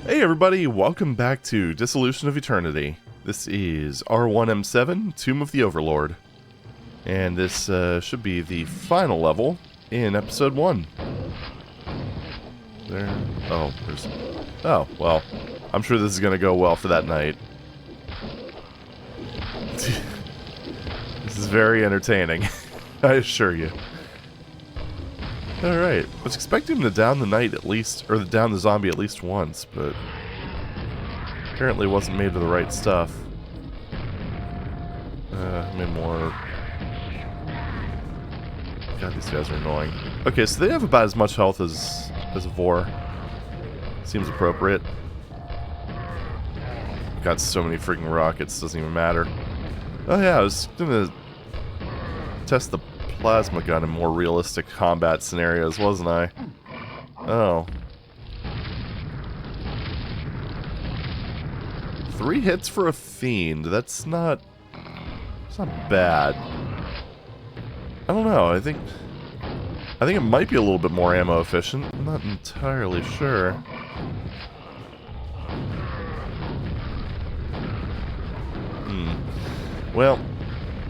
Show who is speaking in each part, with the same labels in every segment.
Speaker 1: Hey everybody, welcome back to Dissolution of Eternity. This is R1M7, Tomb of the Overlord. And this should be the final level in episode 1. Oh, well, I'm sure this is going to go well for that night. This is very entertaining, I assure you. Alright, I was expecting him to down the knight at least, or down the zombie at least once, but apparently wasn't made of the right stuff. Maybe more. God, these guys are annoying. Okay, so they have about as much health as a Vor. Seems appropriate. Got so many freaking rockets, doesn't even matter. Oh yeah, I was gonna test the plasma gun in more realistic combat scenarios, wasn't I? Oh. 3 hits for a fiend. That's not... It's not bad. I don't know. I think it might be a little bit more ammo efficient. I'm not entirely sure. Well,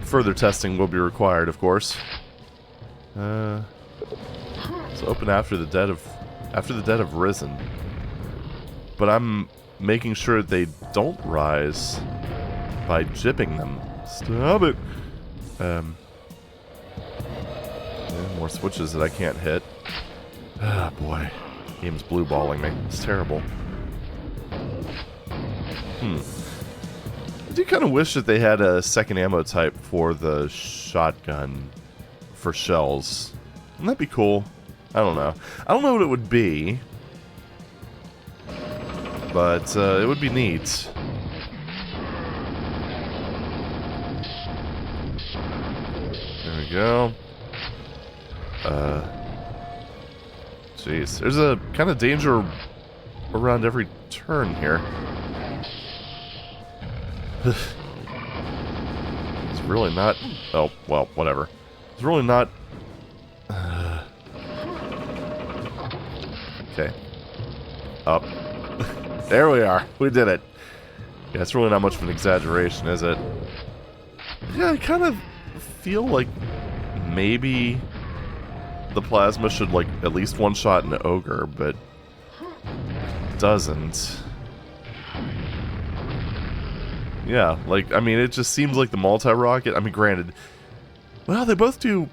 Speaker 1: further testing will be required, of course. It's open after the dead have risen. But I'm making sure they don't rise by jipping them. Stop it! More switches that I can't hit. Ah, boy. Game's blue-balling me. It's terrible. I do kind of wish that they had a second ammo type for the shotgun for shells. Wouldn't that be cool? I don't know. I don't know what it would be, but it would be neat. There we go. Jeez. There's a kind of danger around every turn here. It's really not... Oh, well, whatever. It's really not... Okay. Up. There we are. We did it. Yeah, it's really not much of an exaggeration, is it? Yeah, I kind of feel like maybe the plasma should, like, at least one-shot an ogre, but it doesn't. Yeah, like, I mean, it just seems like the multi-rocket... I mean, granted... Well, they both do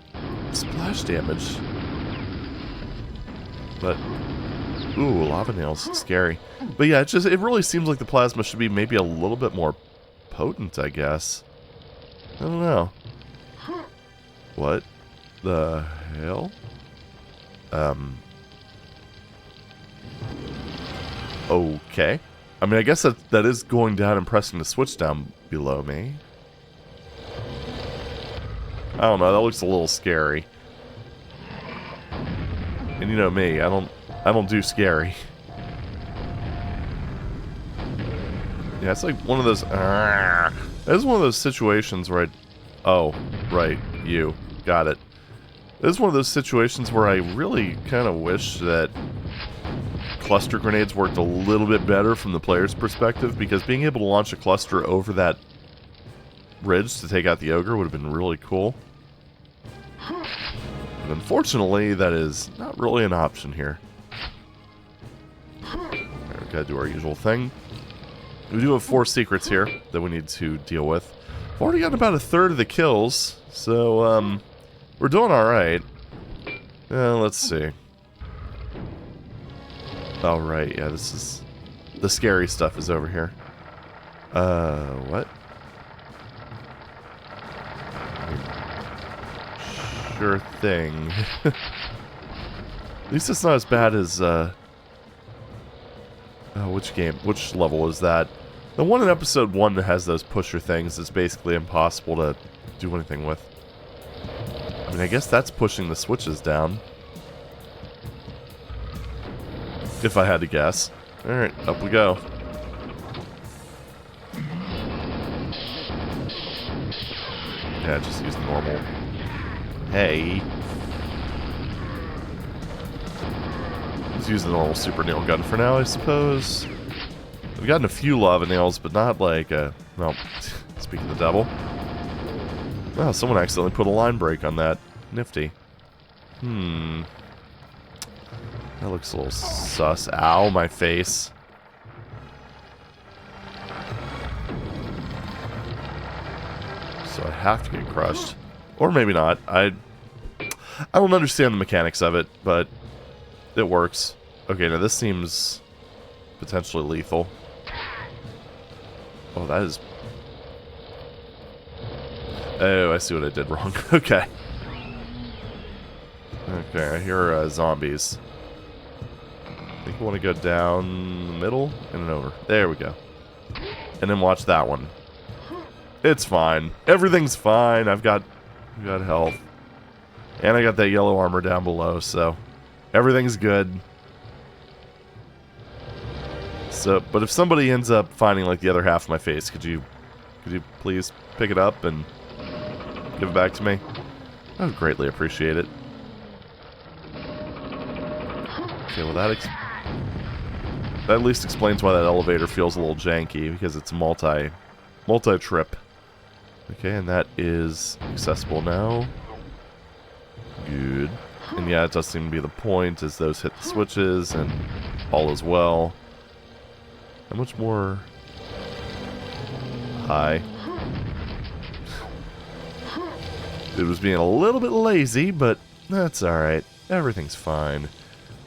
Speaker 1: splash damage. But... Ooh, lava nails. Scary. But yeah, it really seems like the plasma should be maybe a little bit more potent, I guess. I don't know. What the hell? Okay. I mean, I guess that is going down and pressing the switch down below me. I don't know, that looks a little scary. And you know me, I don't do scary. Yeah, it's like one of those... It's one of those situations where Oh, right, you. Got it. It's one of those situations where I really kind of wish that cluster grenades worked a little bit better from the player's perspective, because being able to launch a cluster over that ridge to take out the ogre would have been really cool. But unfortunately, that is not really an option here. Alright, we gotta do our usual thing. We do have 4 secrets here that we need to deal with. We've already gotten about a third of the kills, so we're doing alright. Let's see. Oh, right, yeah, this is... The scary stuff is over here. What? Sure thing. At least it's not as bad as, which level is that? The one in episode 1 that has those pusher things is basically impossible to do anything with. I mean, I guess that's pushing the switches down. If I had to guess. Alright, up we go. Yeah, just use normal. Hey. Let's use the normal super nail gun for now, I suppose. I've gotten a few lava nails, but not like a... Well, speaking of the devil. Wow, someone accidentally put a line break on that. Nifty. That looks a little sus. Ow, my face. So I have to get crushed. Or maybe not. I don't understand the mechanics of it, but it works. Okay, now this seems potentially lethal. Oh, that is... Oh, I see what I did wrong. Okay. Okay, I hear zombies. I think we want to go down the middle and then over. There we go. And then watch that one. It's fine. Everything's fine. I've got health. And I got that yellow armor down below, so everything's good. So, but if somebody ends up finding like the other half of my face, could you please pick it up and give it back to me? I would greatly appreciate it. Okay, well that at least explains why that elevator feels a little janky, because it's multi-trip. Okay, and that is accessible now. Good. And yeah, it does seem to be the point, as those hit the switches, and all is well. How much more? Hi. It was being a little bit lazy, but that's alright. Everything's fine.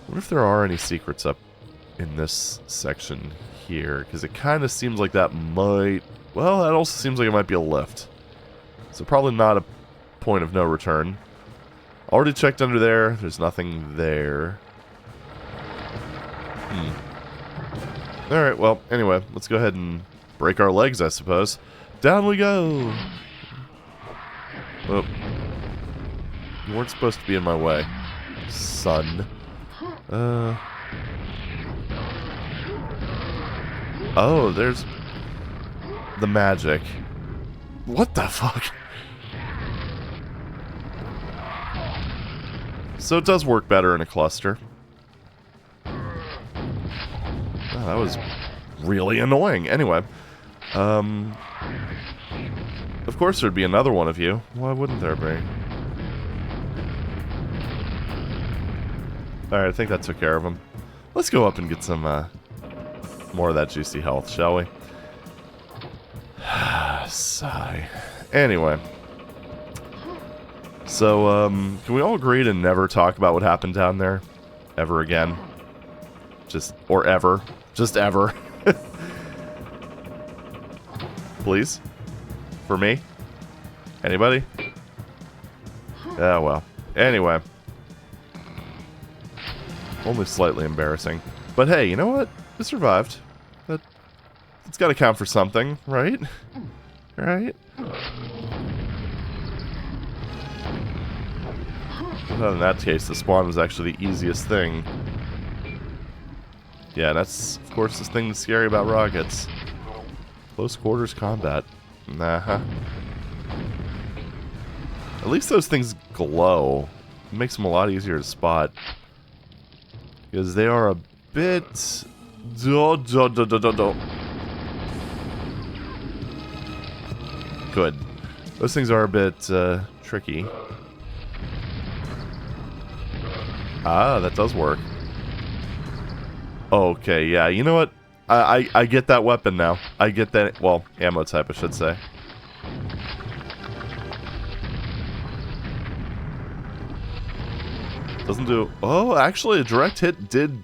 Speaker 1: What if there are any secrets up in this section here? Because it kind of seems like that might... Well, that also seems like it might be a lift. So probably not a point of no return. Already checked under there. There's nothing there. Alright, well, anyway, let's go ahead and break our legs, I suppose. Down we go! Oh. You weren't supposed to be in my way, son. Oh, there's the magic. What the fuck? So it does work better in a cluster. Oh, that was really annoying. Anyway, of course there'd be another one of you. Why wouldn't there be? Alright, I think that took care of him. Let's go up and get some more of that juicy health, shall we? Sigh. Anyway. So, can we all agree to never talk about what happened down there? Ever again? Or ever. Just ever. Please? For me? Anybody? Oh, well. Anyway. Only slightly embarrassing. But hey, you know what? We survived. It's gotta count for something, right? Right? Well, in that case, the spawn was actually the easiest thing. Yeah, that's, of course, the thing that's scary about rockets. Close quarters combat. Nah. At least those things glow. It makes them a lot easier to spot. Because they are a bit... Good. Those things are a bit tricky. Ah, that does work. Okay, yeah, you know what? I get that weapon now. I get that, well, ammo type, I should say. Doesn't do... Oh, actually, a direct hit did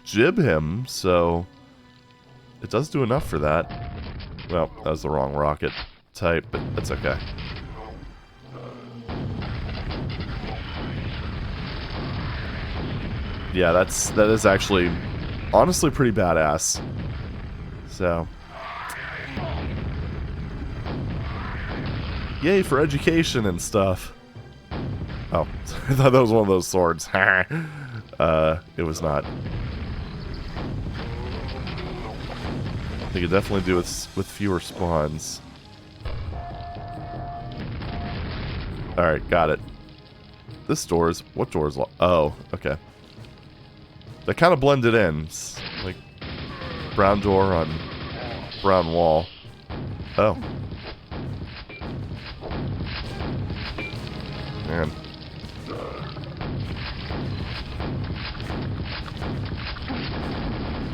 Speaker 1: jib him, so... It does do enough for that. Well, that was the wrong rocket type, but that's okay. Yeah, that is actually honestly pretty badass. So, yay for education and stuff. Oh, I thought that was one of those swords. It was not. They could definitely do with fewer spawns. Alright, got it. This door is... What door is locked? Oh, okay. That kind of blended in. It's like... Brown door on brown wall. Oh. Man.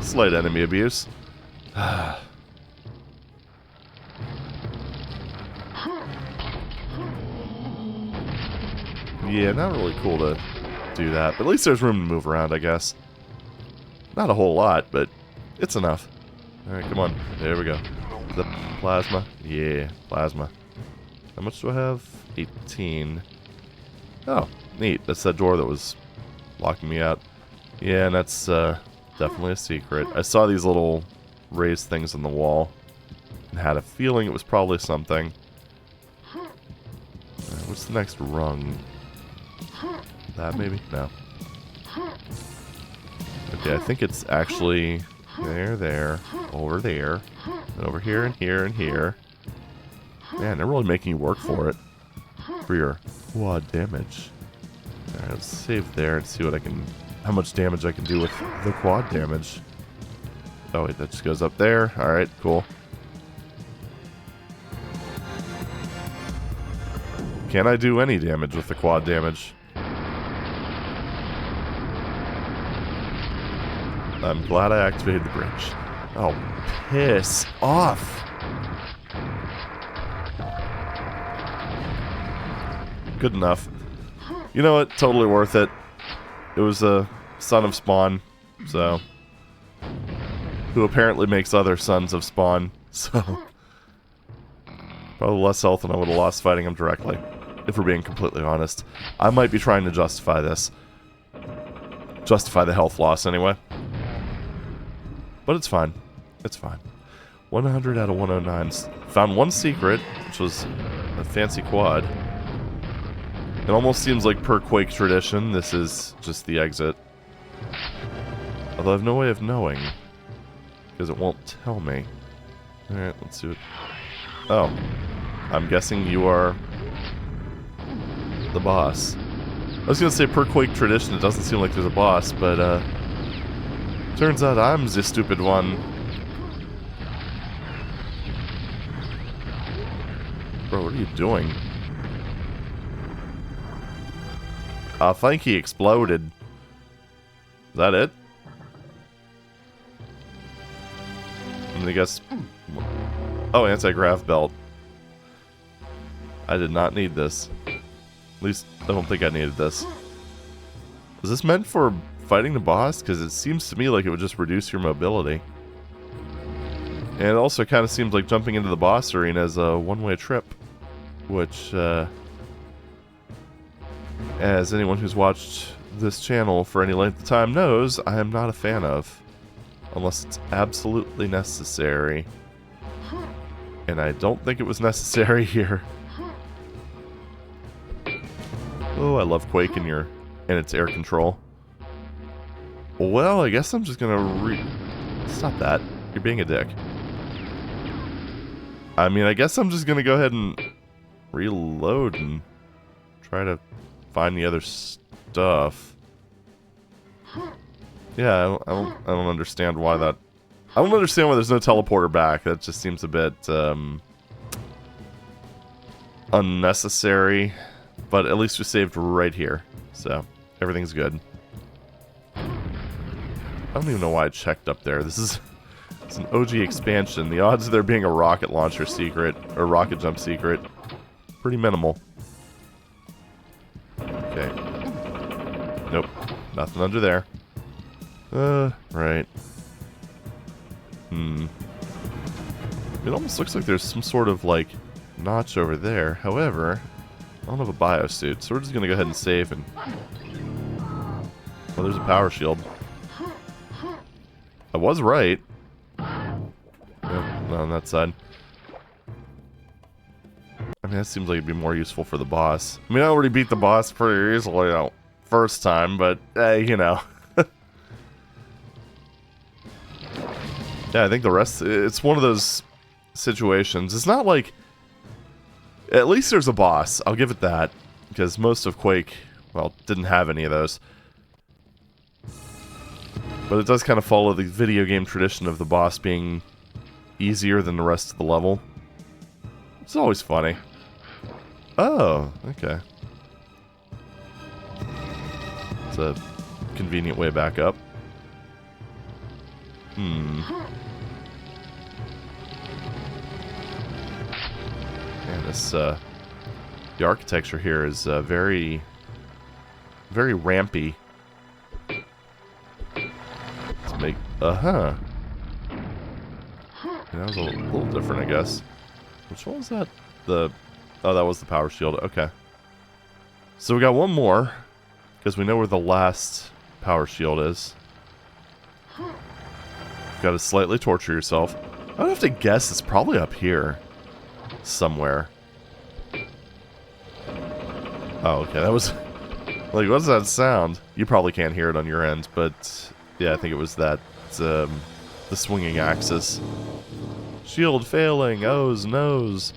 Speaker 1: Slight enemy abuse. Yeah, not really cool to do that, but at least there's room to move around, I guess. Not a whole lot, but it's enough. Alright, come on. There we go. The plasma. Yeah, plasma. How much do I have? 18. Oh, neat. That's that door that was locking me out. Yeah, and that's definitely a secret. I saw these little raised things on the wall and had a feeling it was probably something. What's the next rung? That maybe? No. Okay, I think it's actually there, over there, and over here, and here, and here. Man, they're really making you work for it. For your quad damage. Alright, let's save there and see what I can... how much damage I can do with the quad damage. Oh wait, that just goes up there. Alright, cool. Can I do any damage with the quad damage? I'm glad I activated the bridge. Oh, piss off! Good enough. You know what? Totally worth it. It was a son of Spawn, so... who apparently makes other sons of Spawn, so... probably less health than I would have lost fighting him directly, if we're being completely honest. I might be trying to justify this. Justify the health loss, anyway. But it's fine. It's fine. 100 out of 109. Found one secret, which was a fancy quad. It almost seems like per Quake tradition, this is just the exit. Although I have no way of knowing, because it won't tell me. Alright, let's see what... oh. I'm guessing you are... the boss. I was gonna say per Quake tradition, it doesn't seem like there's a boss, but turns out I'm the stupid one. Bro, what are you doing? I think he exploded. Is that it? I guess... oh, anti-grav belt. I did not need this. At least, I don't think I needed this. Was this meant for fighting the boss? Because it seems to me like it would just reduce your mobility. And it also kind of seems like jumping into the boss arena is a one-way trip. Which, as anyone who's watched this channel for any length of time knows, I am not a fan of. Unless it's absolutely necessary. And I don't think it was necessary here. Oh, I love Quake and its air control. Well, I guess I'm just gonna stop that. You're being a dick. I mean, I guess I'm just gonna go ahead and reload and try to find the other stuff. Yeah, I don't understand why that... I don't understand why there's no teleporter back. That just seems a bit unnecessary. But at least we saved right here. So, everything's good. I don't even know why I checked up there. It's an OG expansion. The odds of there being a rocket launcher secret, or rocket jump secret, pretty minimal. Okay. Nope. Nothing under there. Right. It almost looks like there's some sort of, like, notch over there. However, I don't have a biosuit, so we're just gonna go ahead and save and... well, there's a power shield. I was right. Yep, not on that side. I mean, that seems like it'd be more useful for the boss. I mean, I already beat the boss pretty easily, first time, but, you know. Yeah, I think the rest... it's one of those situations. It's not like... at least there's a boss. I'll give it that. Because most of Quake, well, didn't have any of those. But it does kind of follow the video game tradition of the boss being easier than the rest of the level. It's always funny. Oh, okay. It's a convenient way back up. And this, the architecture here is very rampy. Let's make, yeah, that was a little different, I guess. Which one was that? Oh, that was the power shield. Okay. So we got one more, because we know where the last power shield is. You've got to slightly torture yourself. I would have to guess it's probably up here. Somewhere. Oh, okay, that was... Like, what does that sound? You probably can't hear it on your end, but... Yeah, I think it was that, the swinging axis. Shield failing, ohs, noes.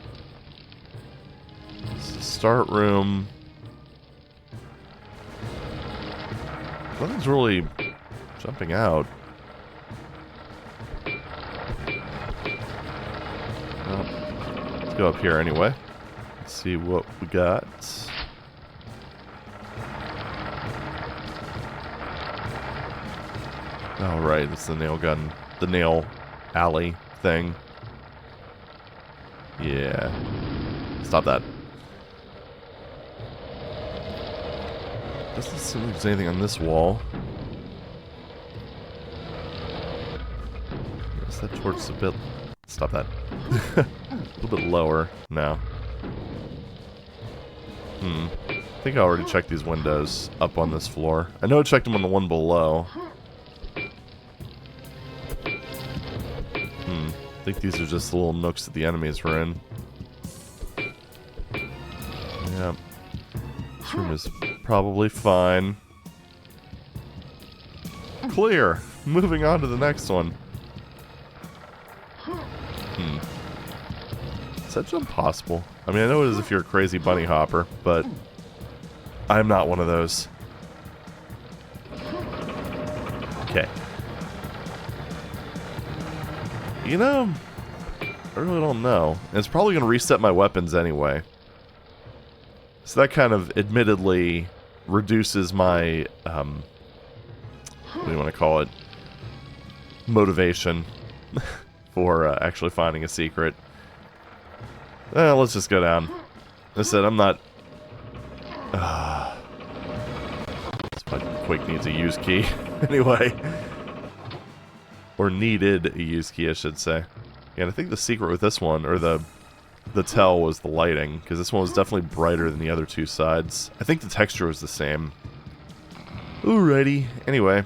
Speaker 1: Start room. Nothing's really jumping out. Well, let's go up here anyway. Let's see what we got. Oh, right, it's the nail gun. The nail alley thing. Yeah. Stop that. Doesn't seem like there's anything on this wall. Is that torch a bit... Stop that. A little bit lower. No. I think I already checked these windows up on this floor. I know I checked them on the one below. I think these are just the little nooks that the enemies were in. Yeah. This room is probably fine. Clear! Moving on to the next one. Is that jump possible? I mean, I know it is if you're a crazy bunny hopper, but I'm not one of those. Okay. You know, I really don't know. And it's probably going to reset my weapons anyway. So that kind of admittedly reduces my, what do you want to call it? Motivation for actually finding a secret. Let's just go down. I said, I'm not... That's why Quake needs a use key. Anyway. Or needed a use key, I should say. Yeah, and I think the secret with this one, or the tell, was the lighting, because this one was definitely brighter than the other two sides. I think the texture was the same. Alrighty. Anyway.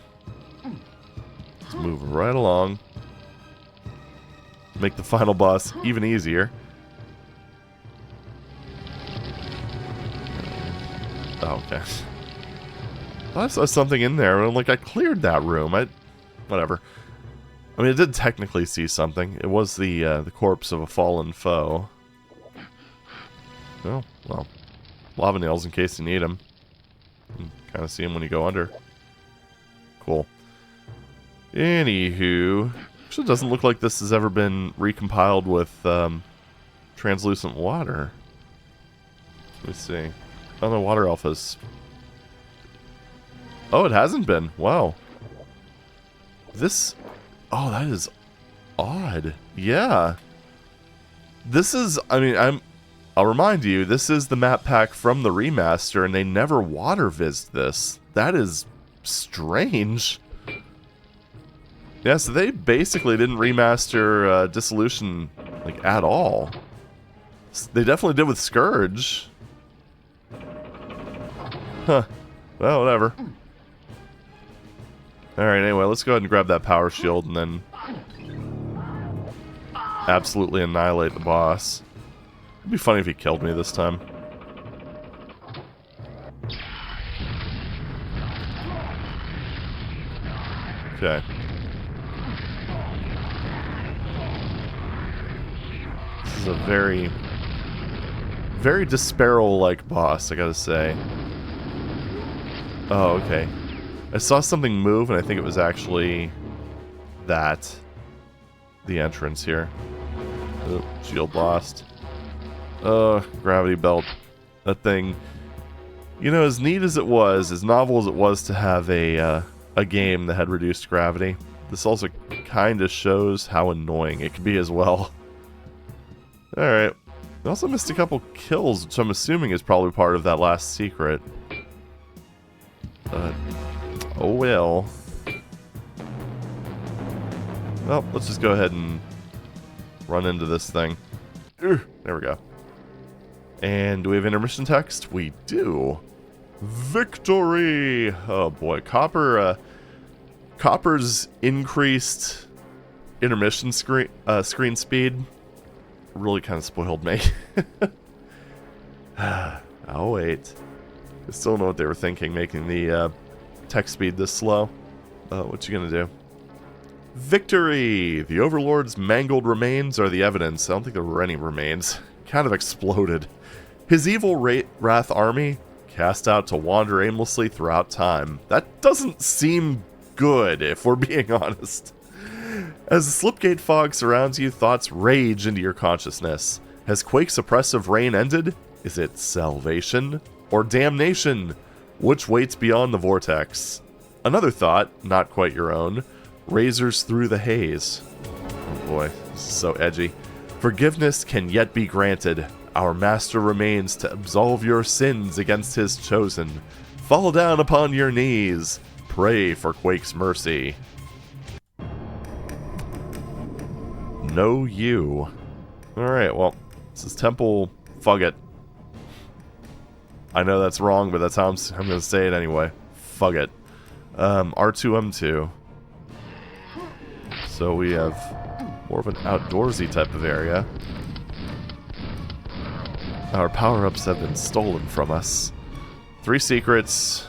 Speaker 1: Let's move right along. Make the final boss even easier. Oh, okay. I saw something in there, and like, I cleared that room. Whatever. I mean, I did technically see something. It was the corpse of a fallen foe. Oh, well. Lava nails in case you need them. Kind of see them when you go under. Cool. Anywho. Actually, it doesn't look like this has ever been recompiled with translucent water. Let me see. Oh, no, water alphas. Oh, it hasn't been. Wow. This... Oh, that is odd. Yeah. This is... I mean, I'll remind you, this is the map pack from the remaster, and they never water-vizzed this. That is strange. Yeah, so they basically didn't remaster Dissolution, like, at all. They definitely did with Scourge. Huh. Well, whatever. Alright, anyway, let's go ahead and grab that power shield and then absolutely annihilate the boss. It'd be funny if he killed me this time. Okay. This is a very Disparrow-like boss, I gotta say. Oh, okay. I saw something move, and I think it was actually that. The entrance here. Oh, shield lost. Gravity belt. That thing. You know, as neat as it was, as novel as it was to have a game that had reduced gravity, this also kind of shows how annoying it can be as well. Alright. I also missed a couple kills, which I'm assuming is probably part of that last secret. But, oh well. Well, let's just go ahead and run into this thing. There we go. And do we have intermission text? We do. Victory! Oh boy, Copper's increased intermission screen speed really kind of spoiled me. Oh wait, I still don't know what they were thinking, making the text speed this slow. What you gonna do? Victory! The Overlord's mangled remains are the evidence. I don't think there were any remains. Kind of exploded. His evil wrath army cast out to wander aimlessly throughout time. That doesn't seem good, if we're being honest. As the slipgate fog surrounds you, thoughts rage into your consciousness. Has Quake's oppressive reign ended? Is it salvation or damnation? Which waits beyond the vortex? Another thought, not quite your own, razors through the haze. Oh boy, this is so edgy. Forgiveness can yet be granted. Our master remains to absolve your sins against his chosen. Fall down upon your knees. Pray for Quake's mercy. No you. Alright, well, this is Tempus Fugit. I know that's wrong, but that's how I'm going to say it anyway. Fugit. R2M2. So we have more of an outdoorsy type of area. Our power-ups have been stolen from us. 3 secrets,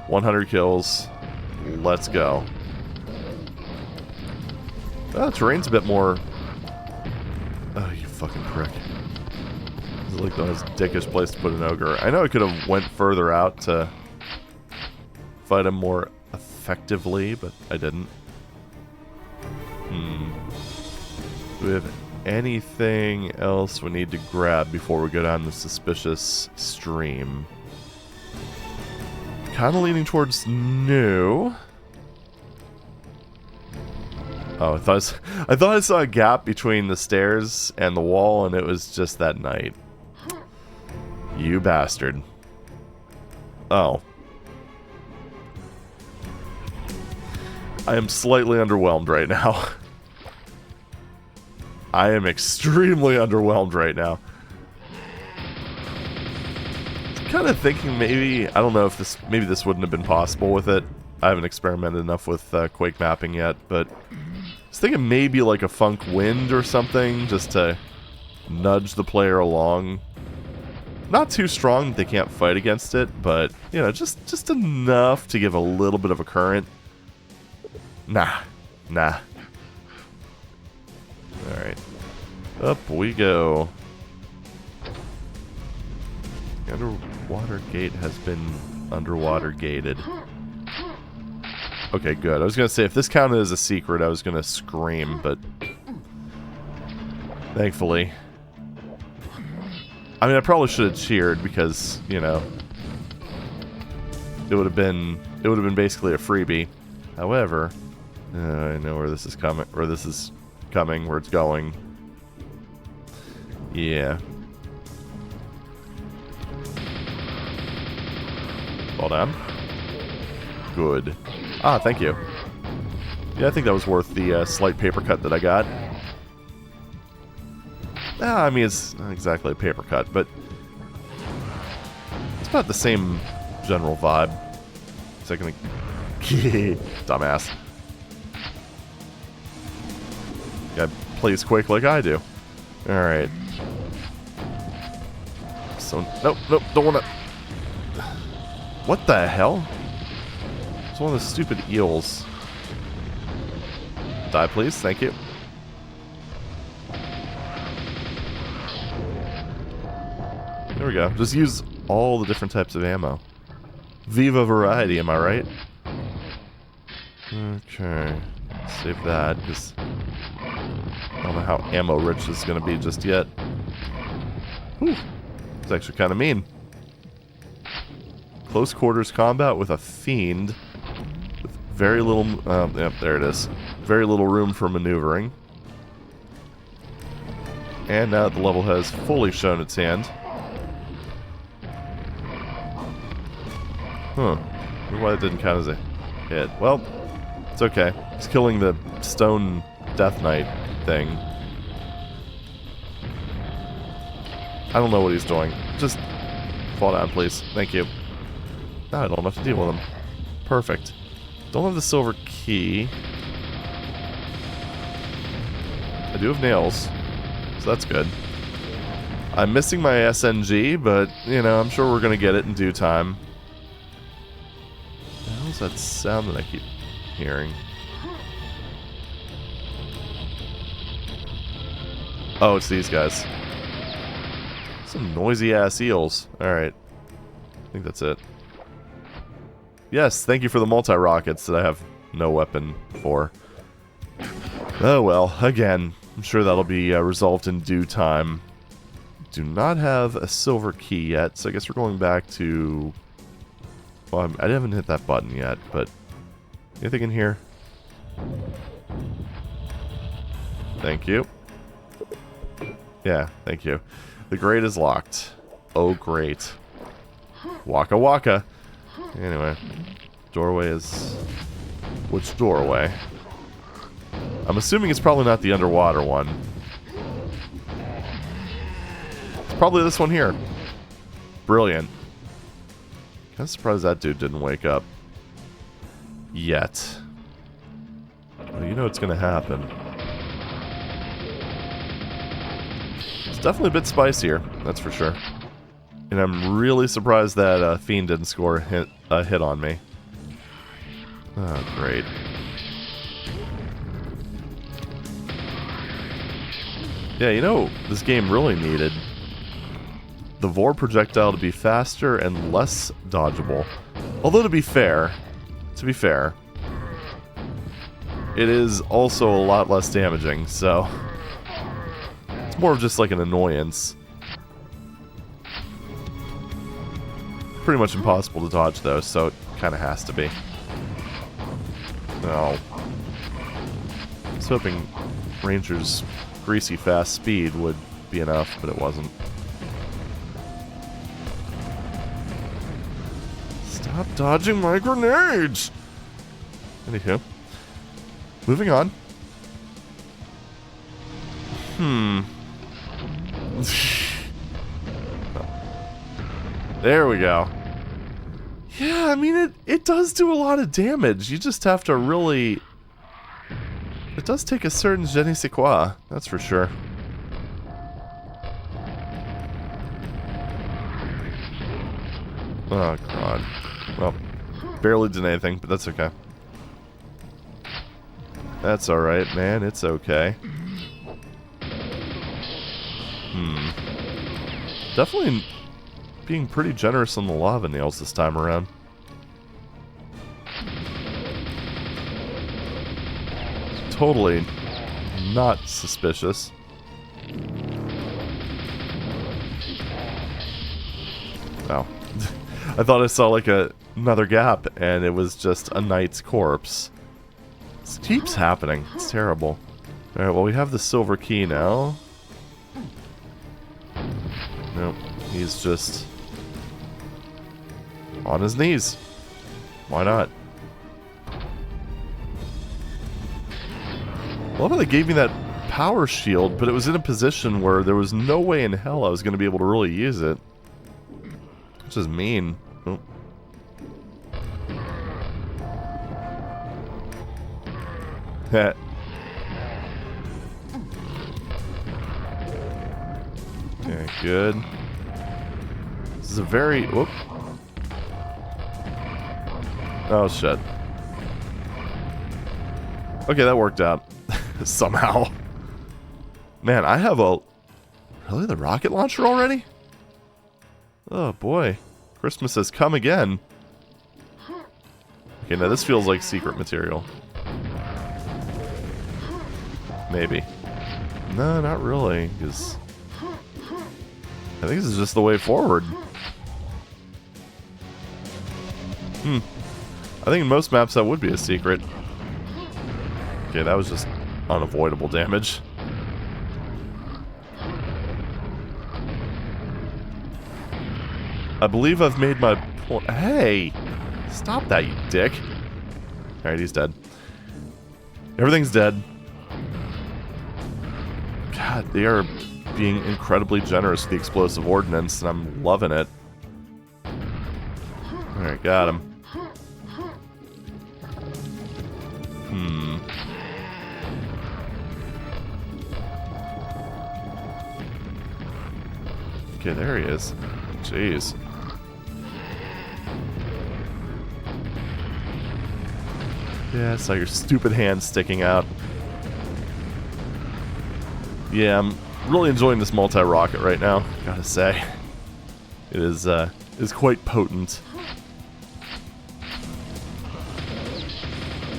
Speaker 1: 100 kills. Let's go. Oh, terrain's a bit more... Oh, you fucking prick. This is like the most dickish place to put an ogre. I know I could have went further out to fight him more effectively, but I didn't. Do we have anything else we need to grab before we go down the suspicious stream? Kind of leaning towards no. Oh, I thought I saw a gap between the stairs and the wall, and it was just that knight. You bastard. Oh. I am slightly underwhelmed right now. I am extremely underwhelmed right now. Kind of thinking maybe, I don't know if maybe this wouldn't have been possible with it. I haven't experimented enough with Quake mapping yet, but I was thinking maybe like a funk wind or something, just to nudge the player along. Not too strong that they can't fight against it, but, you know, just enough to give a little bit of a current. Nah. Alright. Up we go. The underwater gate has been underwater gated. Okay, good. I was going to say, if this counted as a secret, I was going to scream, but... Thankfully. I mean, I probably should have cheered, because, you know... It would have been basically a freebie. However... I know where this is coming, where it's going. Yeah. Fall down. Good. Ah, thank you. Yeah, I think that was worth the slight paper cut that I got. I mean, it's not exactly a paper cut, but it's about the same general vibe. Is that gonna... Dumbass. Guy plays Quake like I do. Alright. So, nope, don't wanna... What the hell? It's one of those stupid eels. Die, please. Thank you. There we go. Just use all the different types of ammo. Viva variety, am I right? Okay. Save that, because I don't know how ammo-rich this is going to be just yet. Whew. It's actually kind of mean. Close quarters combat with a fiend. With very little... yep, there it is. Very little room for maneuvering. And now that the level has fully shown its hand. Huh. I wonder why it didn't count as a hit. Well, it's okay. He's killing the stone Death Knight thing. I don't know what he's doing. Just fall down, please. Thank you. Now I don't have to deal with him. Perfect. Don't have the silver key. I do have nails, so that's good. I'm missing my SNG, but, you know, I'm sure we're going to get it in due time. What the hell is that sound that I keep hearing? Oh, it's these guys. Some noisy-ass eels. Alright. I think that's it. Yes, thank you for the multi-rockets that I have no weapon for. Oh well, again, I'm sure that'll be resolved in due time. Do not have a silver key yet, so I guess we're going back to... Well, I haven't hit that button yet, but... Anything in here? Thank you. Yeah, thank you. The grate is locked. Oh, great. Waka waka. Anyway. Doorway is... Which doorway? I'm assuming it's probably not the underwater one. It's probably this one here. Brilliant. Kind of surprised that dude didn't wake up. Yet. Well, you know what's going to happen. It's definitely a bit spicier, that's for sure. And I'm really surprised that Fiend didn't score a hit on me. Oh, great. Yeah, you know, this game really needed the Vor projectile to be faster and less dodgeable. Although, to be fair, it is also a lot less damaging, so it's more of just like an annoyance. Pretty much impossible to dodge, though, so it kind of has to be. No. I was hoping Ranger's greasy fast speed would be enough, but it wasn't. Stop dodging my grenades! Anywho. Moving on. There we go. Yeah, I mean, it does do a lot of damage. You just have to really... It does take a certain je ne sais quoi, that's for sure. Oh, God. Well, barely did anything, but that's okay. That's alright, man. It's okay. Definitely being pretty generous on the lava nails this time around. Totally not suspicious. Oh. I thought I saw like another gap and it was just a knight's corpse. This keeps happening. It's terrible. Alright, well we have the silver key now. Nope. He's just on his knees. Why not? I love how they gave me that power shield, but it was in a position where there was no way in hell I was going to be able to really use it. Which is mean. Oh. Heh. Okay, good. This is a very... Whoop. Oh, shit. Okay, that worked out. Somehow. Man, I have a... Really? The rocket launcher already? Oh, boy. Christmas has come again. Okay, now this feels like secret material. Maybe. No, not really, because I think this is just the way forward. I think in most maps that would be a secret. Okay, that was just unavoidable damage. I believe I've made my point. Hey! Stop that, you dick. Alright, he's dead. Everything's dead. God, they are being incredibly generous with the explosive ordnance, and I'm loving it. Alright, got him. Okay, there he is. Jeez. Yeah, I saw your stupid hand sticking out. Yeah, I'm really enjoying this multi-rocket right now, gotta say. It is quite potent.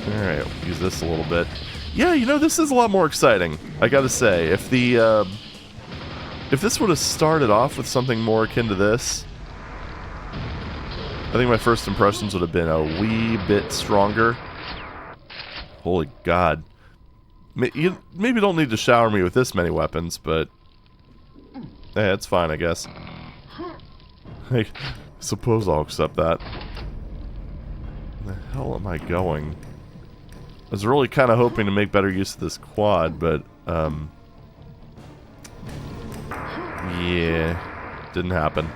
Speaker 1: Alright, use this a little bit. Yeah, you know, this is a lot more exciting, I gotta say. If this would have started off with something more akin to this, I think my first impressions would have been a wee bit stronger. Holy God. You maybe don't need to shower me with this many weapons, but hey, it's fine, I guess. I suppose I'll accept that. Where the hell am I going? I was really kind of hoping to make better use of this quad, but yeah, didn't happen.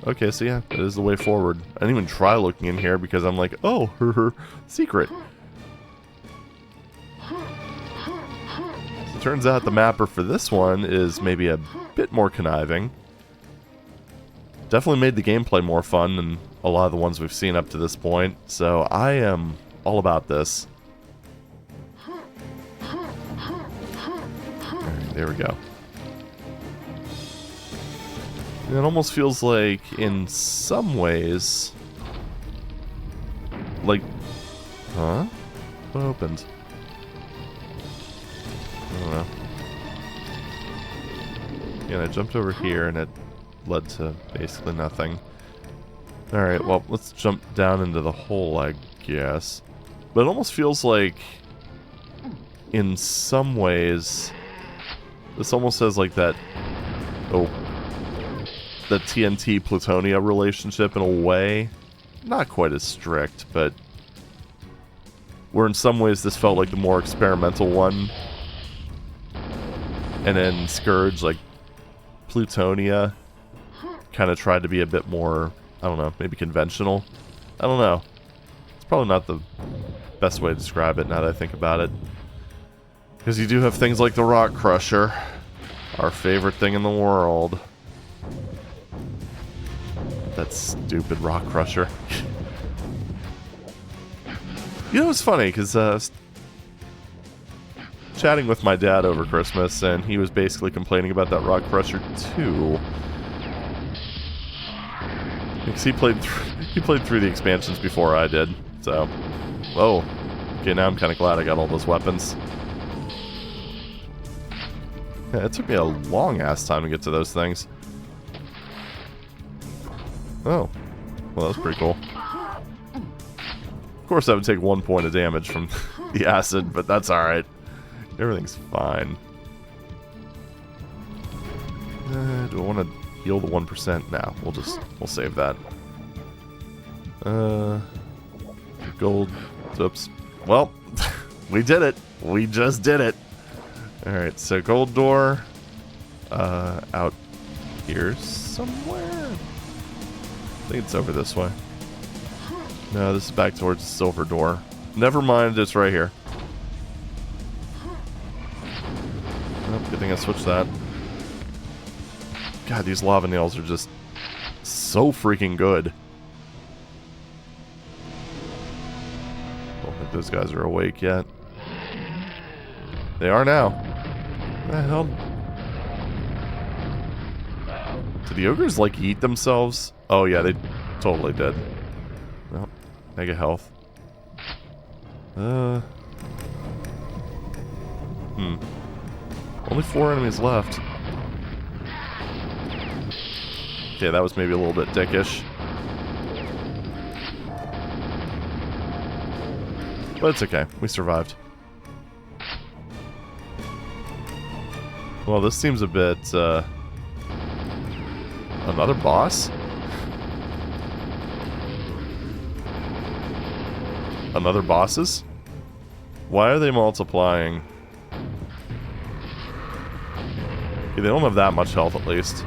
Speaker 1: Okay, so yeah, that is the way forward. I didn't even try looking in here because I'm like, oh, secret. So it turns out the mapper for this one is maybe a bit more conniving. Definitely made the gameplay more fun than a lot of the ones we've seen up to this point, so I am all about this. Alright, there we go. It almost feels like, in some ways, like, huh? What opened? I don't know. Yeah, I jumped over here and it led to basically nothing. Alright, well, let's jump down into the hole, I guess. But it almost feels like, in some ways, this almost has like that, the TNT Plutonia relationship in a way. Not quite as strict, but where in some ways this felt like the more experimental one. And then Scourge, like Plutonia, kind of tried to be a bit more, I don't know, maybe conventional. I don't know. It's probably not the best way to describe it now that I think about it. Because you do have things like the Rock Crusher, our favorite thing in the world. That stupid Rock Crusher. You know, it's funny, because chatting with my dad over Christmas, and he was basically complaining about that Rock Crusher too. Because he played through the expansions before I did, so... Oh. Okay, now I'm kind of glad I got all those weapons. Yeah, it took me a long-ass time to get to those things. Oh. Well, that was pretty cool. Of course, that would take 1 point of damage from the acid, but that's alright. Everything's fine. Do I want to heal the 1%? Nah, we'll save that. Gold. Oops. Well, we did it. We just did it. Alright, so gold door. Out here somewhere? I think it's over this way. No, this is back towards the silver door. Never mind, it's right here. Oh, good thing I switched that. God, these lava nails are just so freaking good. I don't think those guys are awake yet. They are now. What the hell? Did the ogres, like, eat themselves? Oh, yeah, they totally did. Well, mega health. Only 4 enemies left. Okay, that was maybe a little bit dickish. But it's okay. We survived. Well, this seems a bit, another boss? Another bosses? Why are they multiplying? Okay, they don't have that much health, at least.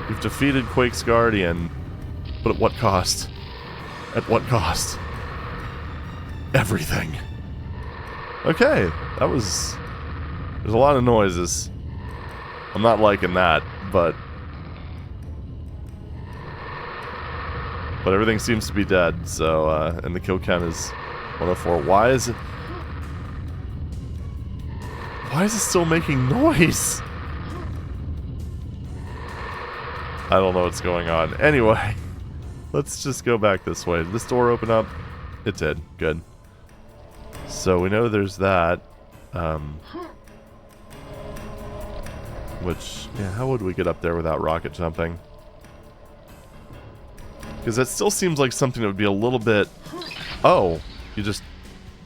Speaker 1: We've defeated Quake's Guardian, but at what cost? At what cost? Everything. Okay, that was... There's a lot of noises. I'm not liking that, but everything seems to be dead, so, and the kill count is 104. Why is it still making noise? I don't know what's going on. Anyway, let's just go back this way. Did this door open up? It did. Good. So we know there's that. Which, yeah, how would we get up there without rocket jumping? Because that still seems like something that would be a little bit... Oh, you just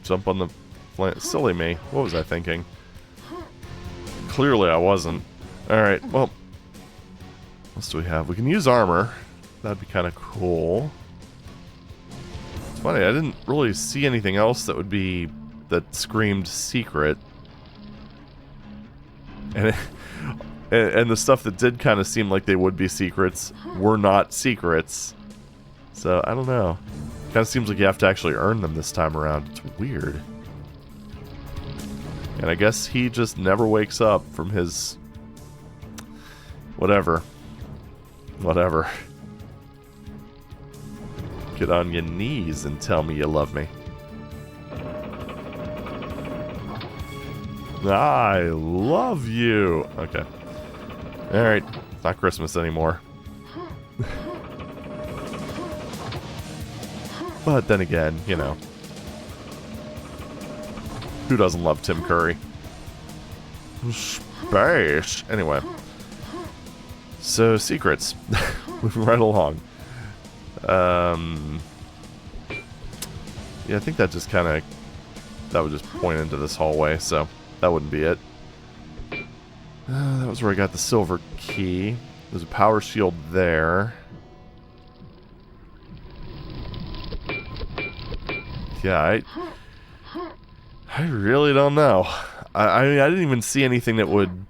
Speaker 1: jump on the plant. Silly me. What was I thinking? Clearly I wasn't. Alright, well... What else do we have? We can use armor. That'd be kind of cool. It's funny, I didn't really see anything else that would be... that screamed secret. And the stuff that did kind of seem like they would be secrets were not secrets. So, I don't know. Kind of seems like you have to actually earn them this time around. It's weird. And I guess he just never wakes up from his... Whatever. Whatever. Get on your knees and tell me you love me. I love you. Okay. Alright. It's not Christmas anymore. But then again, you know. Who doesn't love Tim Curry? Space. Anyway. So, secrets. Moving right along. Yeah, I think that just kind of... That would just point into this hallway, so... That wouldn't be it. That was where I got the silver key. There's a power shield there. Yeah, I really don't know. I mean, I didn't even see anything that would...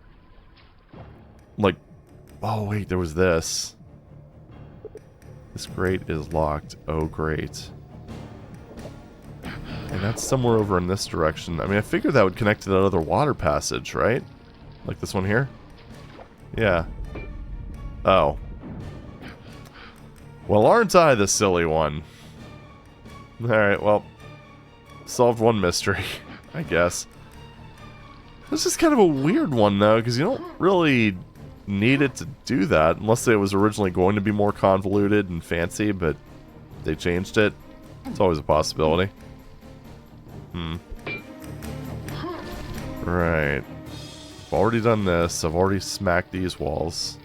Speaker 1: Like... Oh, wait, there was this. This grate is locked. Oh, great. And that's somewhere over in this direction. I mean, I figured that would connect to that other water passage, right? Like this one here? Yeah. Oh. Well, aren't I the silly one? Alright, well. Solved one mystery, I guess. This is kind of a weird one, though, because you don't really need it to do that, unless it was originally going to be more convoluted and fancy, but they changed it. It's always a possibility. Right. I've already done this. I've already smacked these walls.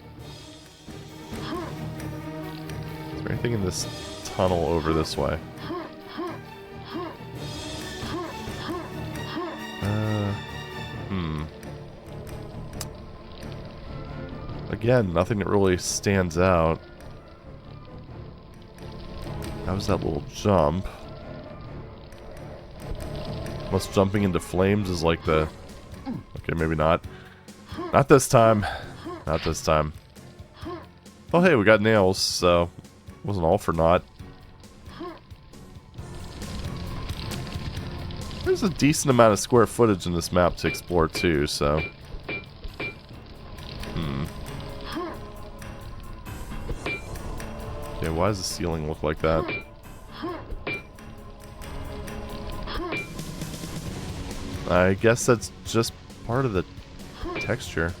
Speaker 1: Is there anything in this tunnel over this way? Again, nothing that really stands out. That was that little jump. Unless jumping into flames is like the... Okay, maybe not. Not this time. Not this time. Oh, hey, we got nails, so... Wasn't all for naught. There's a decent amount of square footage in this map to explore, too, so... Okay, why does the ceiling look like that? I guess that's just part of the texture.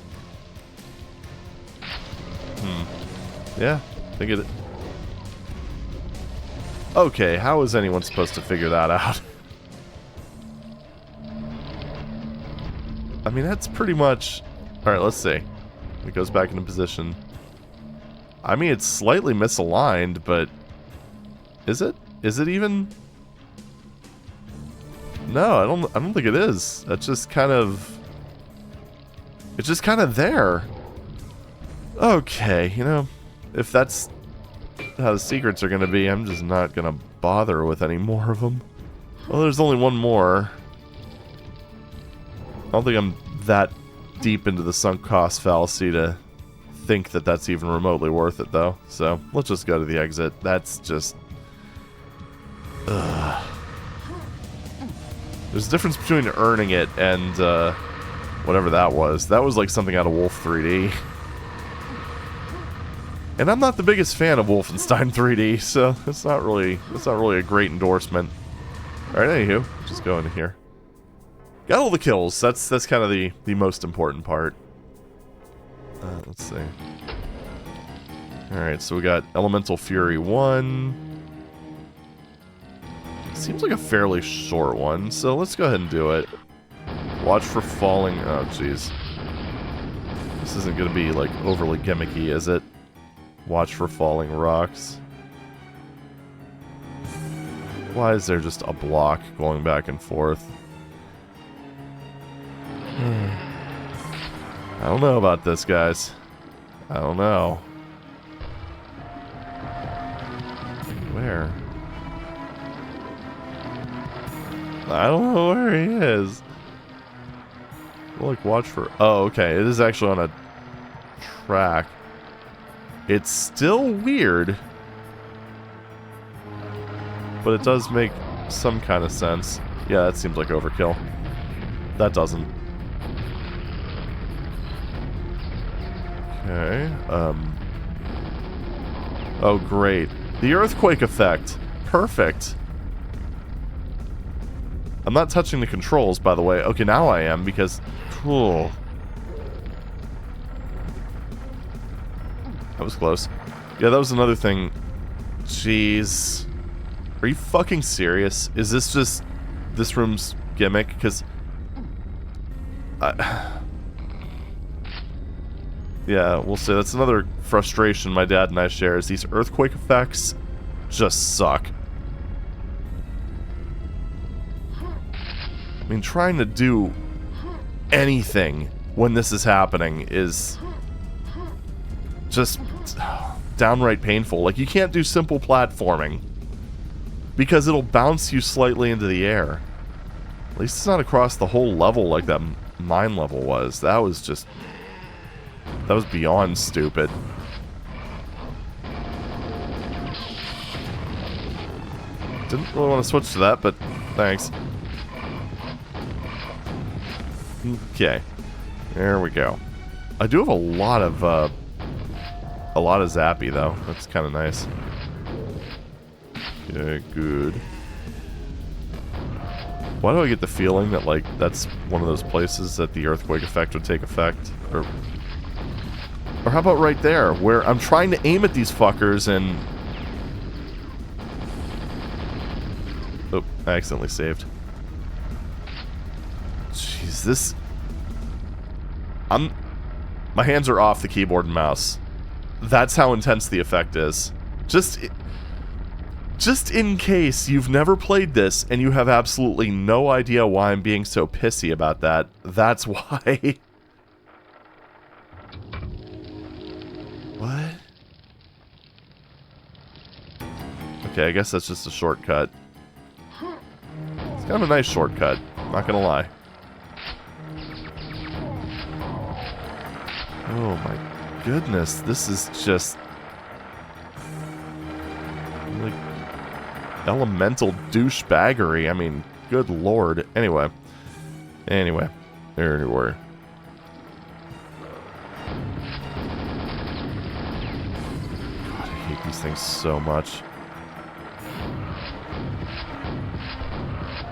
Speaker 1: Yeah, I think Okay, how is anyone supposed to figure that out? I mean, that's pretty much... Alright, let's see. It goes back into position. I mean, it's slightly misaligned, but... Is it? Is it even? No, I don't think it is. That's just kind of... It's just kind of there. Okay, you know, if that's how the secrets are going to be, I'm just not going to bother with any more of them. Well, there's only one more. I don't think I'm that deep into the sunk cost fallacy to think that that's even remotely worth it, though. So, let's just go to the exit. That's just... Ugh. There's a difference between earning it and, whatever that was. That was like something out of Wolf 3D. And I'm not the biggest fan of Wolfenstein 3D, so it's not really a great endorsement. Alright, anywho, just go into here. Got all the kills. That's kind of the most important part. Let's see. Alright, so we got Elemental Fury 1. Seems like a fairly short one, so let's go ahead and do it. Watch for falling... Oh, jeez. This isn't going to be, like, overly gimmicky, is it? Watch for falling rocks. Why is there just a block going back and forth? I don't know about this, guys. I don't know. Where? I don't know where he is. Like, watch for... Oh, okay. It is actually on a track. It's still weird. But it does make some kind of sense. Yeah, that seems like overkill. That doesn't. Okay. Oh, great. The earthquake effect. Perfect. I'm not touching the controls, by the way. Okay, now I am, because... Cool. That was close. Yeah, that was another thing. Jeez. Are you fucking serious? Is this just this room's gimmick? Because... Yeah, we'll say that's another frustration my dad and I share, is these earthquake effects just suck. I mean, trying to do anything when this is happening is just downright painful. Like, you can't do simple platforming because it'll bounce you slightly into the air. At least it's not across the whole level like that mine level was. That was just... That was beyond stupid. Didn't really want to switch to that, but thanks. Okay, there we go. I do have a lot of zappy though. That's kind of nice. Okay, good. Why do I get the feeling that, like, that's one of those places that the earthquake effect would take effect? Or how about right there, where I'm trying to aim at these fuckers and... Oh, I accidentally saved. Jeez, this... My hands are off the keyboard and mouse. That's how intense the effect is. Just in case you've never played this and you have absolutely no idea why I'm being so pissy about that, that's why. What? Okay, I guess that's just a shortcut. It's kind of a nice shortcut, not gonna lie. Oh my goodness, this is just... like... elemental douchebaggery. I mean, good lord. Anyway. There we were. God, I hate these things so much.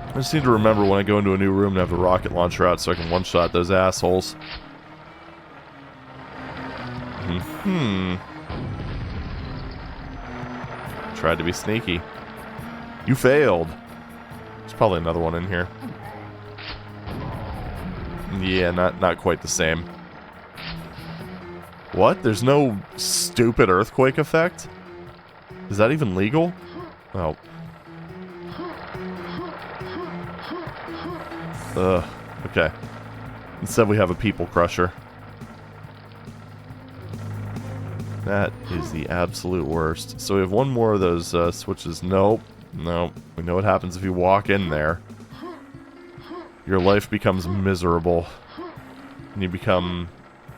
Speaker 1: I just need to remember when I go into a new room to have the rocket launcher out so I can one-shot those assholes. Tried to be sneaky. You failed. There's probably another one in here. Yeah, not quite the same. What? There's no stupid earthquake effect? Is that even legal? Oh. Ugh. Okay. Instead we have a people crusher. That is the absolute worst. So we have one more of those switches. Nope. Nope. We know what happens if you walk in there. Your life becomes miserable. And you become...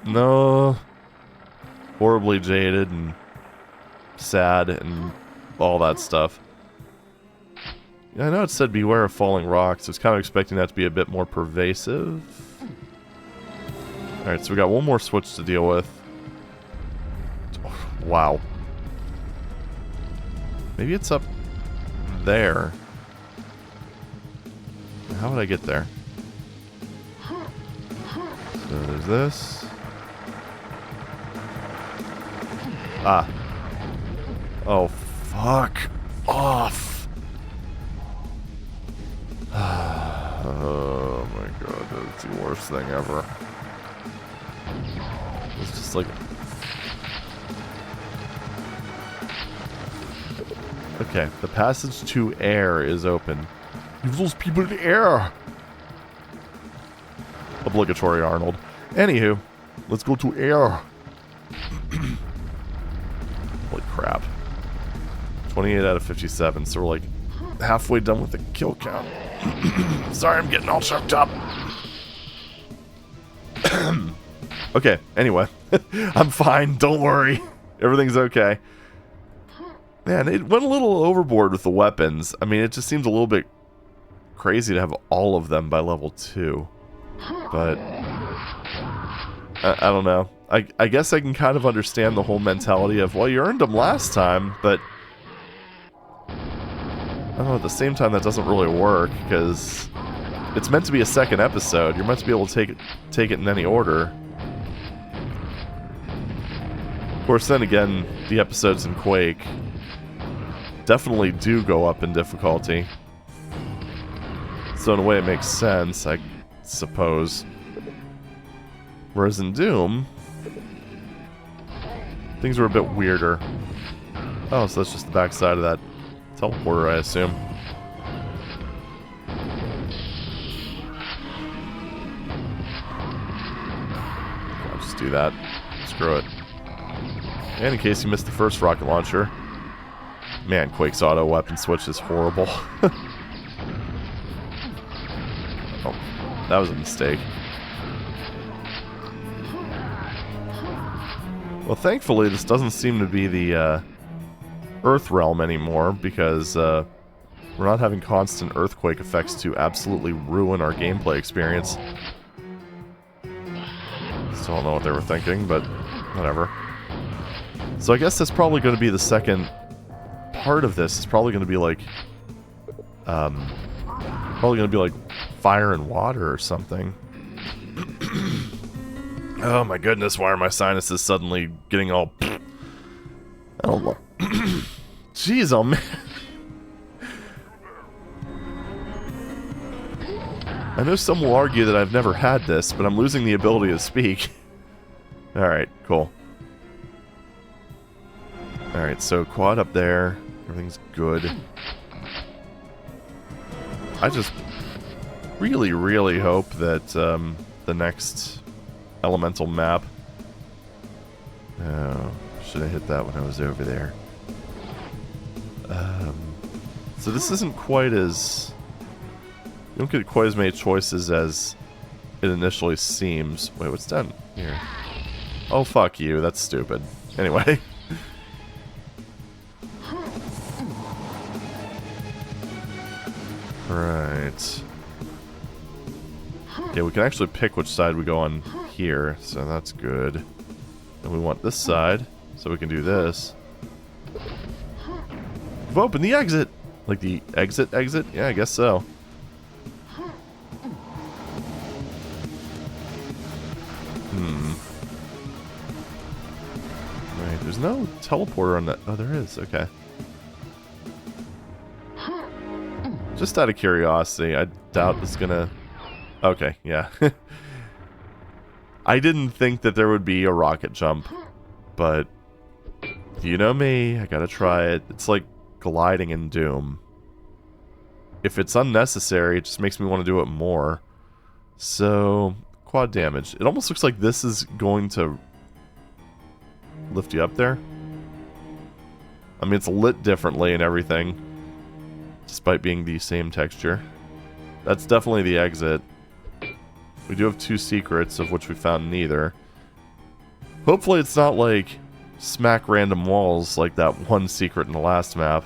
Speaker 1: No... horribly jaded and sad and all that stuff. Yeah, I know it said beware of falling rocks. I was kind of expecting that to be a bit more pervasive. Alright, so we got one more switch to deal with. Wow. Maybe it's up there. How would I get there? So there's this. Ah. Oh, fuck off. Oh my god, that's the worst thing ever. It's just like... Okay, the passage to air is open. Leave those people in the air! Obligatory, Arnold. Anywho, let's go to air. Holy crap. 28 out of 57, so we're like halfway done with the kill count. Sorry, I'm getting all choked up. Okay, anyway. I'm fine, don't worry. Everything's okay. Man, it went a little overboard with the weapons. I mean, it just seems a little bit crazy to have all of them by level 2. But I don't know. I guess I can kind of understand the whole mentality of, well, you earned them last time, but I don't know, at the same time that doesn't really work, because it's meant to be a second episode. You're meant to be able to take it in any order. Of course, then again, the episodes in Quake definitely do go up in difficulty. So in a way it makes sense, I suppose. Whereas in Doom, things were a bit weirder. Oh, so that's just the backside of that teleporter, I assume. I'll just do that. Screw it. And in case you missed the first rocket launcher, man, Quake's auto weapon switch is horrible. Oh, that was a mistake. Well, thankfully, this doesn't seem to be the Earth realm anymore, because we're not having constant earthquake effects to absolutely ruin our gameplay experience. Still don't know what they were thinking, but whatever. So I guess that's probably going to be the second part of this. It's probably going to be like, fire and water or something. Oh my goodness, why are my sinuses suddenly getting all... I don't know. Jeez, oh man. I know some will argue that I've never had this, but I'm losing the ability to speak. Alright, cool. Alright, so quad up there. Everything's good. I just really, really hope that the next elemental map... Oh, should have hit that when I was over there. So this isn't quite as... You don't get quite as many choices as it initially seems. Wait, what's down here? Oh, fuck you. That's stupid. Anyway. Right. Okay, we can actually pick which side we go on here, so that's good. And we want this side, so we can do this. We've opened the exit! Like the exit? Yeah, I guess so. Right, there's no teleporter on that. Oh, there is. Okay. Just out of curiosity, I doubt it's gonna... Okay, yeah. I didn't think that there would be a rocket jump, but you know me, I gotta try it. It's like gliding in Doom. If it's unnecessary, it just makes me want to do it more. So, quad damage. It almost looks like this is going to lift you up there. I mean, it's lit differently and everything, despite being the same texture. That's definitely the exit. We do have 2 secrets, of which we found neither. Hopefully it's not like smack random walls like that one secret in the last map.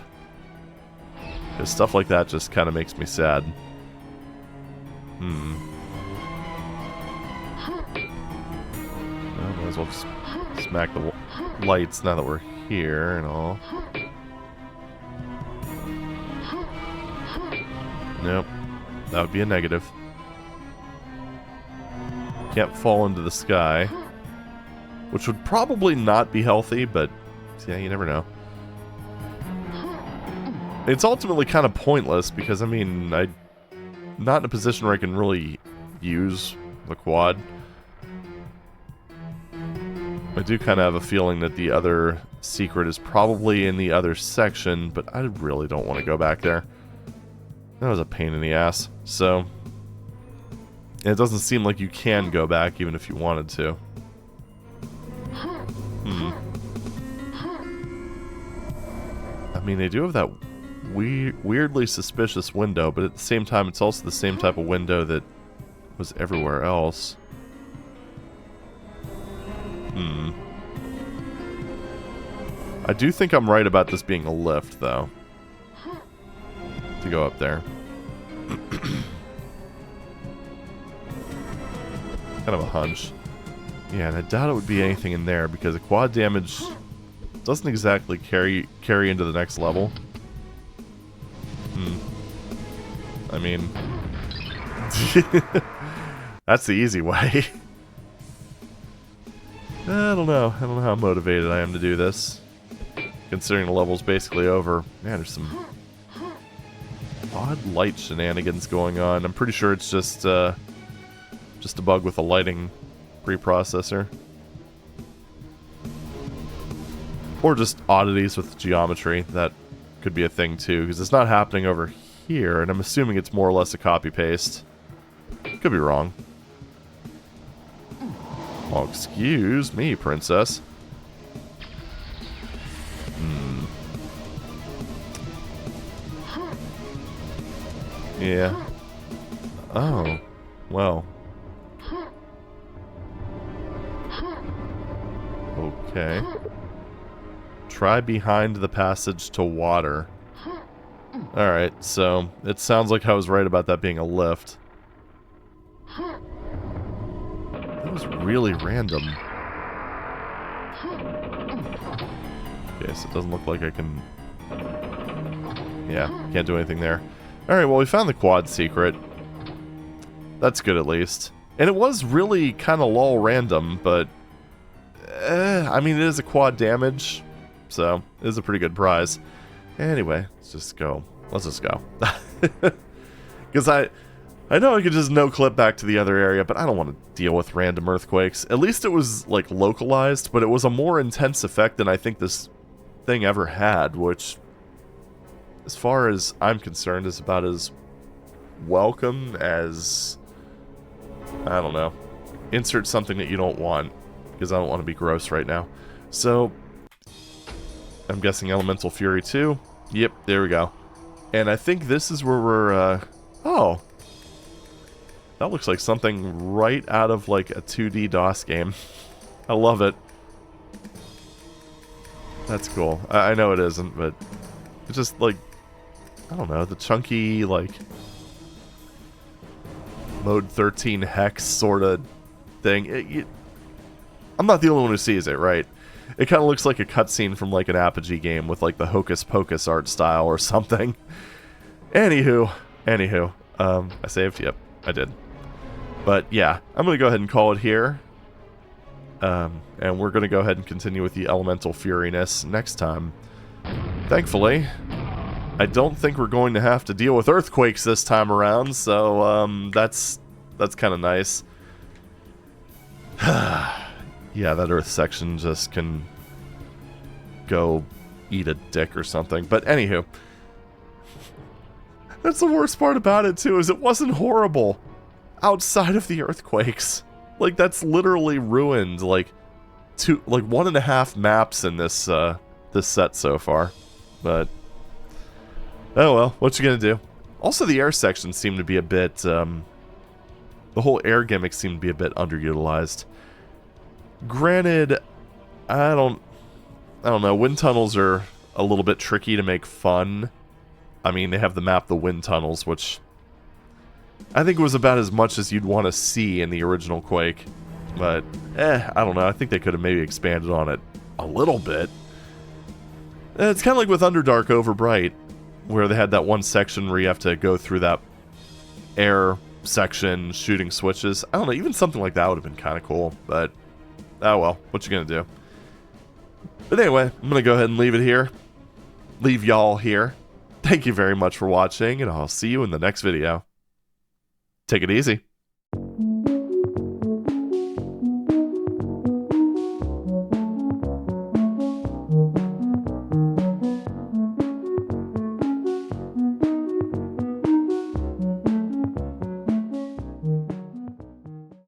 Speaker 1: Because stuff like that just kind of makes me sad. Well, might as well just smack the lights now that we're here and all. Nope. That would be a negative. Can't fall into the sky. Which would probably not be healthy, but yeah, you never know. It's ultimately kind of pointless because, I mean, I'm not in a position where I can really use the quad. I do kind of have a feeling that the other secret is probably in the other section, but I really don't want to go back there. That was a pain in the ass. So, it doesn't seem like you can go back even if you wanted to. I mean, they do have that weirdly suspicious window, but at the same time, it's also the same type of window that was everywhere else. I do think I'm right about this being a lift, though. To go up there. Kind of a hunch. Yeah, and I doubt it would be anything in there, because the quad damage doesn't exactly carry into the next level. I mean... that's the easy way. I don't know how motivated I am to do this. Considering the level's basically over. Man, there's some odd light shenanigans going on. I'm pretty sure it's just a bug with a lighting preprocessor. Or just oddities with geometry. That could be a thing too, because it's not happening over here, and I'm assuming it's more or less a copy-paste. Could be wrong. Oh, excuse me, princess. Yeah. Oh. Well. Okay. Try behind the passage to water. Alright, so it sounds like I was right about that being a lift. That was really random. Okay, so it doesn't look like I can... Yeah, can't do anything there. Alright, well, we found the quad secret. That's good, at least. And it was really kind of lol random, but... I mean, it is a quad damage, so it is a pretty good prize. Anyway, let's just go. Let's just go. Because I know I could just no-clip back to the other area, but I don't want to deal with random earthquakes. At least it was, like, localized, but it was a more intense effect than I think this thing ever had, which... as far as I'm concerned, is about as welcome as, I don't know, insert something that you don't want, because I don't want to be gross right now. So, I'm guessing Elemental Fury 2. Yep, there we go. And I think this is where we're, oh. That looks like something right out of, like, a 2D DOS game. I love it. That's cool. I know it isn't, but it's just, like, I don't know, the chunky, like, Mode 13 Hex sort of thing. I'm not the only one who sees it, right? It kind of looks like a cutscene from, like, an Apogee game with, like, the Hocus Pocus art style or something. Anywho. I saved? Yep, I did. But, yeah, I'm going to go ahead and call it here. And we're going to go ahead and continue with the Elemental Furiness next time. Thankfully... I don't think we're going to have to deal with earthquakes this time around, so that's kind of nice. Yeah, that earth section just can go eat a dick or something. But anywho, that's the worst part about it too, is it wasn't horrible outside of the earthquakes. Like, that's literally ruined like 1.5 maps in this this set so far. But oh well, what you gonna do? Also, the air sections seem to be a bit the whole air gimmick seemed to be a bit underutilized. Granted, I don't know, wind tunnels are a little bit tricky to make fun. I mean, they have the map the wind tunnels, which I think was about as much as you'd want to see in the original Quake. But, I don't know. I think they could have maybe expanded on it a little bit. It's kind of like with Underdark Overbright, where they had that one section where you have to go through that air section shooting switches. I don't know, even something like that would have been kind of cool. But, oh well, what you gonna do? But anyway, I'm gonna go ahead and leave it here. Leave y'all here. Thank you very much for watching, and I'll see you in the next video. Take it easy.